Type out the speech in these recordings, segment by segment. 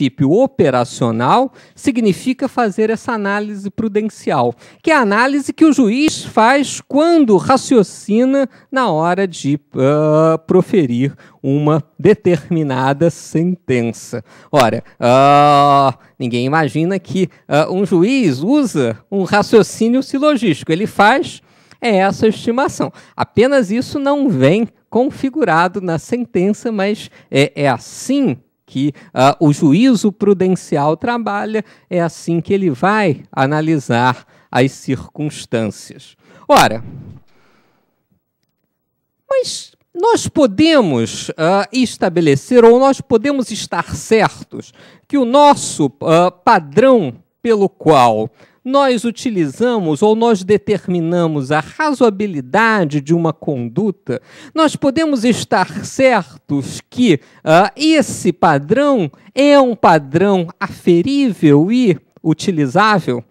princípio operacional significa fazer essa análise prudencial, que é a análise que o juiz faz quando raciocina na hora de proferir uma determinada sentença. Ora, ninguém imagina que um juiz usa um raciocínio silogístico. Ele faz essa estimação. Apenas isso não vem configurado na sentença, mas é assim que o juízo prudencial trabalha, é assim que ele vai analisar as circunstâncias. Ora, mas nós podemos estabelecer, ou nós podemos estar certos, que o nosso padrão pelo qual nós utilizamos ou nós determinamos a razoabilidade de uma conduta, nós podemos estar certos que esse padrão é um padrão aferível e utilizável,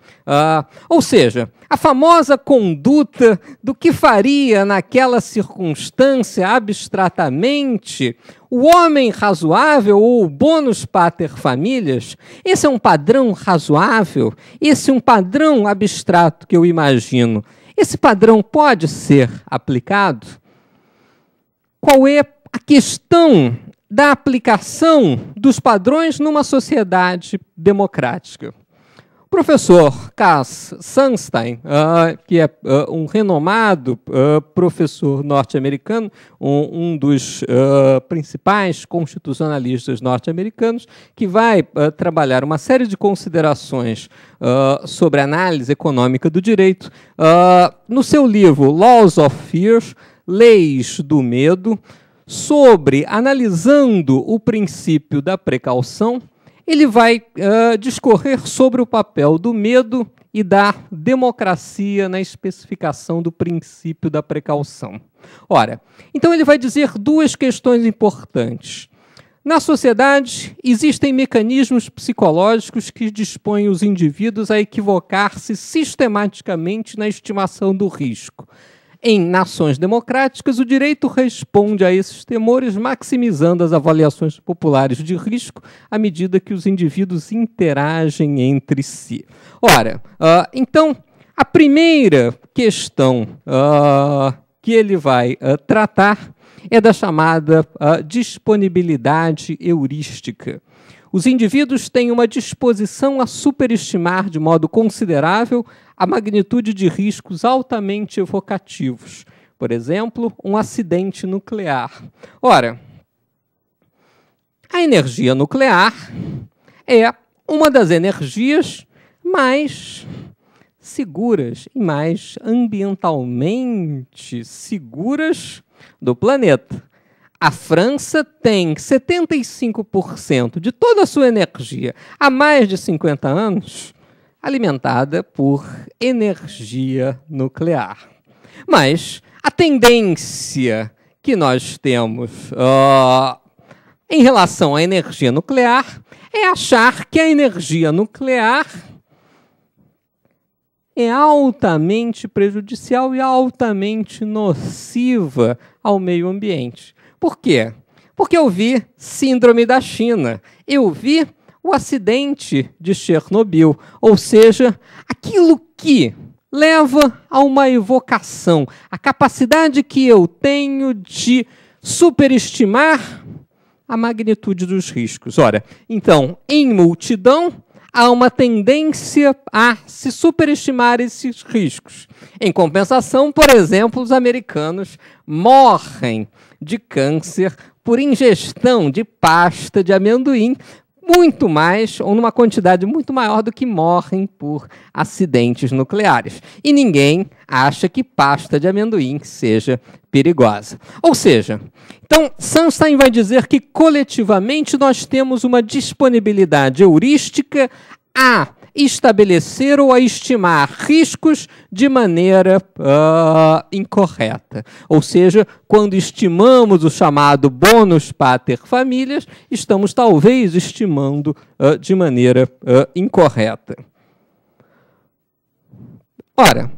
ou seja, a famosa conduta do que faria naquela circunstância abstratamente o homem razoável ou o bonus pater familias. Esse é um padrão razoável, esse é um padrão abstrato que eu imagino. Esse padrão pode ser aplicado? Qual é a questão da aplicação dos padrões numa sociedade democrática? O professor Cass Sunstein, que é um renomado professor norte-americano, um dos principais constitucionalistas norte-americanos, que vai trabalhar uma série de considerações sobre a análise econômica do direito, no seu livro Laws of Fear, Leis do Medo, analisando o princípio da precaução. Ele vai discorrer sobre o papel do medo e da democracia na especificação do princípio da precaução. Ora, então ele vai dizer duas questões importantes. Na sociedade, existem mecanismos psicológicos que dispõem os indivíduos a equivocar-se sistematicamente na estimação do risco. Em nações democráticas, o direito responde a esses temores, maximizando as avaliações populares de risco à medida que os indivíduos interagem entre si. Ora, então, a primeira questão que ele vai tratar é da chamada disponibilidade heurística. Os indivíduos têm uma disposição a superestimar de modo considerável a magnitude de riscos altamente evocativos. Por exemplo, um acidente nuclear. Ora, a energia nuclear é uma das energias mais seguras e mais ambientalmente seguras do planeta. A França tem 75% de toda a sua energia há mais de 50 anos alimentada por energia nuclear. Mas a tendência que nós temos em relação à energia nuclear é achar que a energia nuclear é altamente prejudicial e altamente nociva ao meio ambiente. Por quê? Porque eu vi Síndrome da China, eu vi o acidente de Chernobyl, ou seja, aquilo que leva a uma evocação, a capacidade que eu tenho de superestimar a magnitude dos riscos. Ora, então, em multidão, há uma tendência a se superestimar esses riscos. Em compensação, por exemplo, os americanos morrem de câncer por ingestão de pasta de amendoim, muito mais, ou numa quantidade muito maior do que morrem por acidentes nucleares. E ninguém acha que pasta de amendoim seja perigosa. Ou seja, então, Sunstein vai dizer que coletivamente nós temos uma disponibilidade heurística a estabelecer ou a estimar riscos de maneira incorreta. Ou seja, quando estimamos o chamado bonus pater familias, estamos talvez estimando de maneira incorreta. Ora,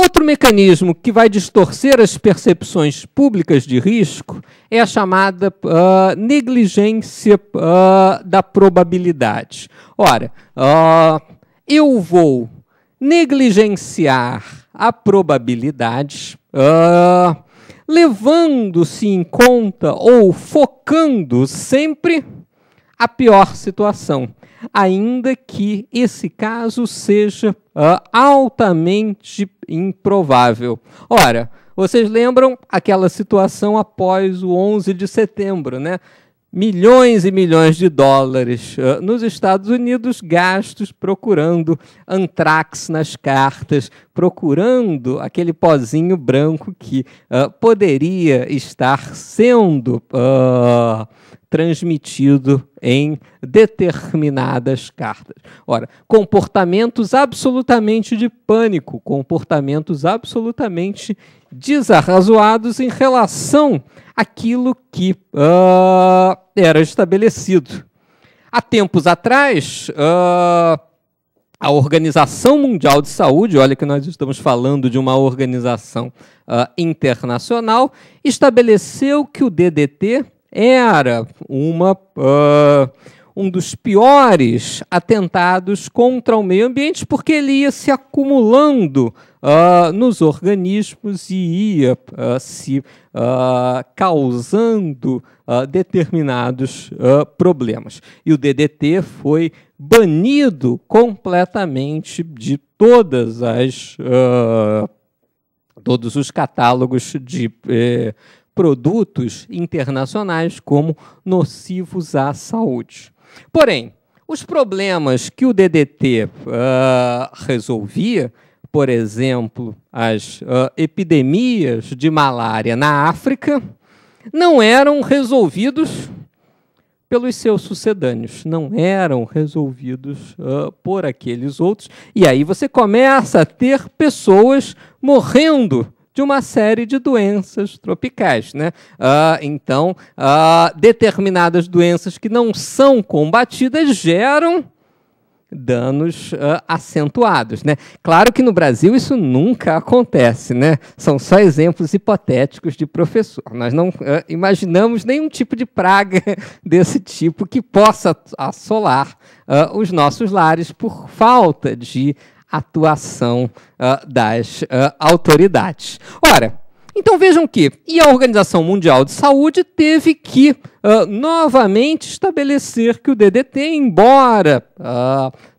Outro mecanismo que vai distorcer as percepções públicas de risco é a chamada negligência da probabilidade. Ora, eu vou negligenciar a probabilidade, levando-se em conta ou focando sempre a pior situação, ainda que esse caso seja altamente improvável. Ora, vocês lembram aquela situação após o 11 de setembro, né? Milhões e milhões de dólares nos Estados Unidos gastos procurando antrax nas cartas, procurando aquele pozinho branco que poderia estar sendo transmitido em determinadas cartas. Ora, comportamentos absolutamente de pânico, comportamentos absolutamente desarrazoados em relação àquilo que era estabelecido. Há tempos atrás, a Organização Mundial de Saúde, olha que nós estamos falando de uma organização internacional, estabeleceu que o DDT era um dos piores atentados contra o meio ambiente, porque ele ia se acumulando nos organismos e ia se causando determinados problemas. E o DDT foi banido completamente de todos os catálogos de produtos internacionais como nocivos à saúde. Porém, os problemas que o DDT resolvia, por exemplo, as epidemias de malária na África, não eram resolvidos pelos seus sucedâneos, não eram resolvidos por aqueles outros. E aí você começa a ter pessoas morrendo de uma série de doenças tropicais, né? Então, determinadas doenças que não são combatidas geram danos acentuados, né? Claro que no Brasil isso nunca acontece, né? São só exemplos hipotéticos de professor. Nós não imaginamos nenhum tipo de praga desse tipo que possa assolar os nossos lares por falta de atuação das autoridades. Ora, então vejam que a Organização Mundial de Saúde teve que novamente estabelecer que o DDT, embora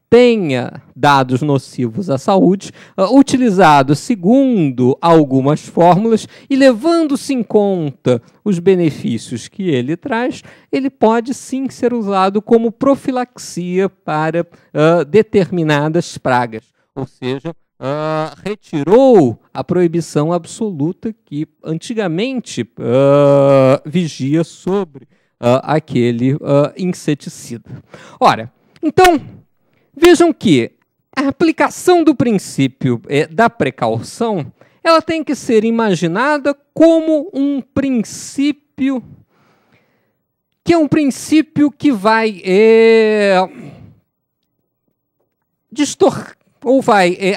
tenha dados nocivos à saúde, utilizado segundo algumas fórmulas e levando-se em conta os benefícios que ele traz, ele pode sim ser usado como profilaxia para determinadas pragas. Ou seja, retirou a proibição absoluta que antigamente vigia sobre aquele inseticida. Ora, então, vejam que a aplicação do princípio da precaução, ela tem que ser imaginada como um princípio que é um princípio que vai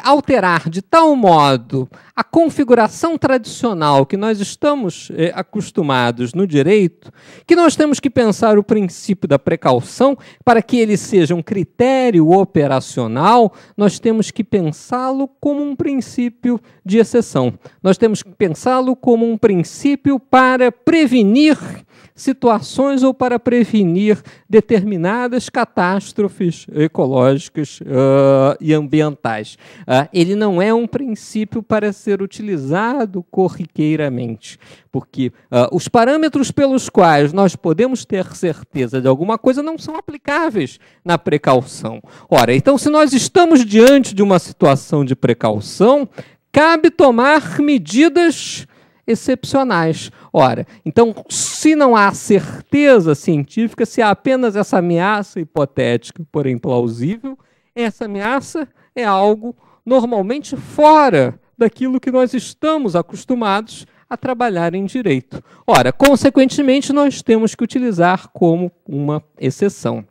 alterar de tal modo a configuração tradicional que nós estamos acostumados no direito, que nós temos que pensar o princípio da precaução para que ele seja um critério operacional, nós temos que pensá-lo como um princípio de exceção. Nós temos que pensá-lo como um princípio para prevenir situações ou para prevenir determinadas catástrofes ecológicas e ambientais. Ele não é um princípio para ser utilizado corriqueiramente, porque os parâmetros pelos quais nós podemos ter certeza de alguma coisa não são aplicáveis na precaução. Ora, então, se nós estamos diante de uma situação de precaução, cabe tomar medidas excepcionais. Ora, então, se não há certeza científica, se há apenas essa ameaça hipotética, porém plausível, essa ameaça é algo normalmente fora daquilo que nós estamos acostumados a trabalhar em direito. Ora, consequentemente, nós temos que utilizar como uma exceção.